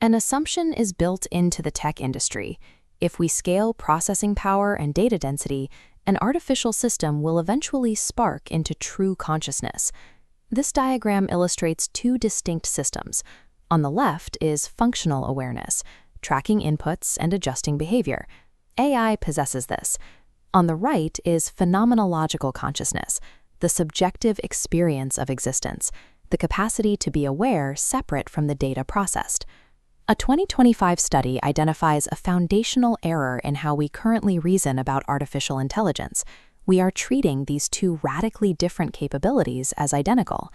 An assumption is built into the tech industry. If we scale processing power and data density, an artificial system will eventually spark into true consciousness. This diagram illustrates two distinct systems. On the left is functional awareness, tracking inputs and adjusting behavior. AI possesses this. On the right is phenomenological consciousness, the subjective experience of existence, the capacity to be aware separate from the data processed. A 2025 study identifies a foundational error in how we currently reason about artificial intelligence. We are treating these two radically different capabilities as identical.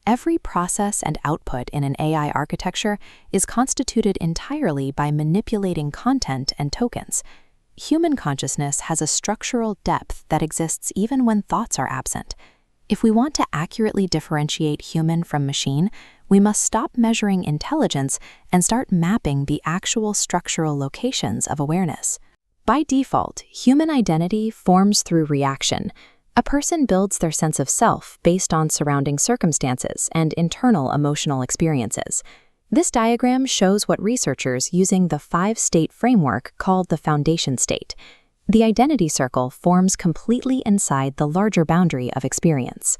Every process and output in an AI architecture is constituted entirely by manipulating content and tokens. Human consciousness has a structural depth that exists even when thoughts are absent. If we want to accurately differentiate human from machine, we must stop measuring intelligence and start mapping the actual structural locations of awareness. By default, human identity forms through reaction. A person builds their sense of self based on surrounding circumstances and internal emotional experiences. This diagram shows what researchers using the 5-state framework called the foundation state. The identity circle forms completely inside the larger boundary of experience.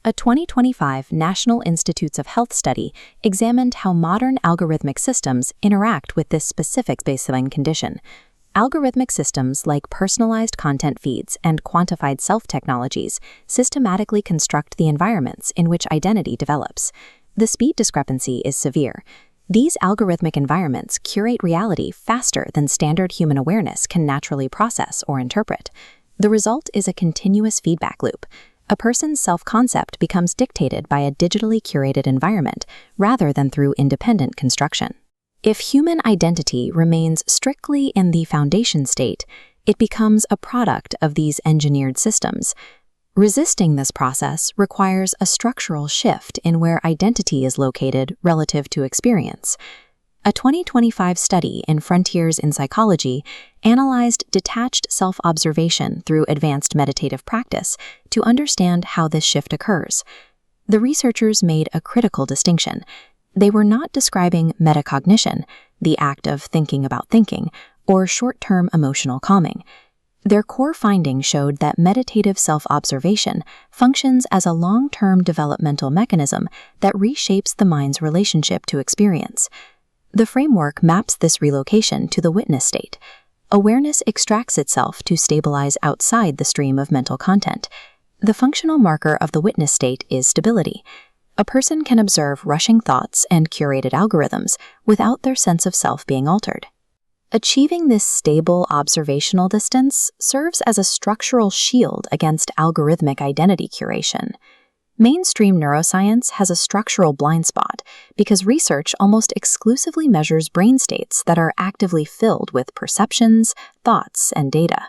A 2025 National Institutes of Health study examined how modern algorithmic systems interact with this specific baseline condition. Algorithmic systems like personalized content feeds and quantified self technologies systematically construct the environments in which identity develops. The speed discrepancy is severe. These algorithmic environments curate reality faster than standard human awareness can naturally process or interpret. The result is a continuous feedback loop. A person's self-concept becomes dictated by a digitally curated environment rather than through independent construction. If human identity remains strictly in the foundation state, it becomes a product of these engineered systems. Resisting this process requires a structural shift in where identity is located relative to experience. A 2025 study in Frontiers in Psychology analyzed detached self-observation through advanced meditative practice to understand how this shift occurs. The researchers made a critical distinction. They were not describing metacognition, the act of thinking about thinking, or short-term emotional calming. Their core findings showed that meditative self-observation functions as a long-term developmental mechanism that reshapes the mind's relationship to experience. The framework maps this relocation to the witness state. Awareness extracts itself to stabilize outside the stream of mental content. The functional marker of the witness state is stability. A person can observe rushing thoughts and curated algorithms without their sense of self being altered. Achieving this stable observational distance serves as a structural shield against algorithmic identity curation. Mainstream neuroscience has a structural blind spot because research almost exclusively measures brain states that are actively filled with perceptions, thoughts, and data.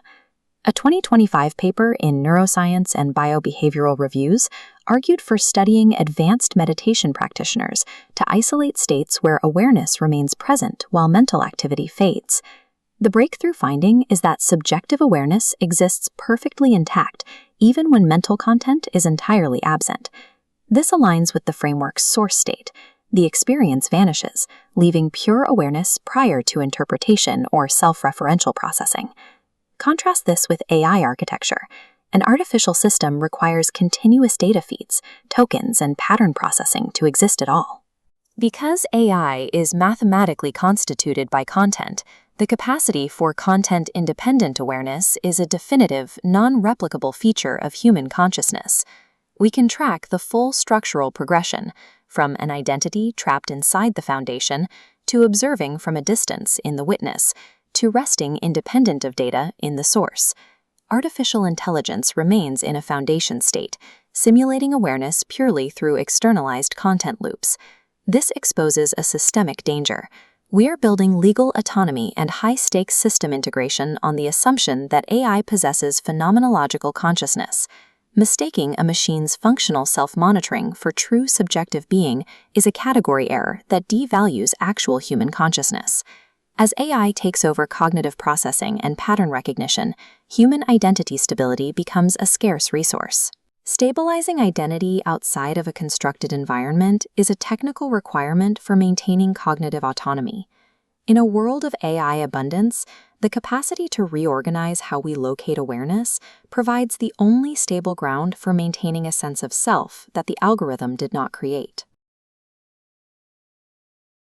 A 2025 paper in Neuroscience and Biobehavioral Reviews argued for studying advanced meditation practitioners to isolate states where awareness remains present while mental activity fades. The breakthrough finding is that subjective awareness exists perfectly intact even when mental content is entirely absent. This aligns with the framework's source state. The experience vanishes, leaving pure awareness prior to interpretation or self-referential processing. Contrast this with AI architecture. An artificial system requires continuous data feeds, tokens, and pattern processing to exist at all. Because AI is mathematically constituted by content, the capacity for content-independent awareness is a definitive, non-replicable feature of human consciousness. We can track the full structural progression, from an identity trapped inside the foundation, to observing from a distance in the witness, to resting independent of data in the source. Artificial intelligence remains in a foundation state, simulating awareness purely through externalized content loops. This exposes a systemic danger. We are building legal autonomy and high-stakes system integration on the assumption that AI possesses phenomenological consciousness. Mistaking a machine's functional self-monitoring for true subjective being is a category error that devalues actual human consciousness. As AI takes over cognitive processing and pattern recognition, human identity stability becomes a scarce resource. Stabilizing identity outside of a constructed environment is a technical requirement for maintaining cognitive autonomy. In a world of AI abundance, the capacity to reorganize how we locate awareness provides the only stable ground for maintaining a sense of self that the algorithm did not create.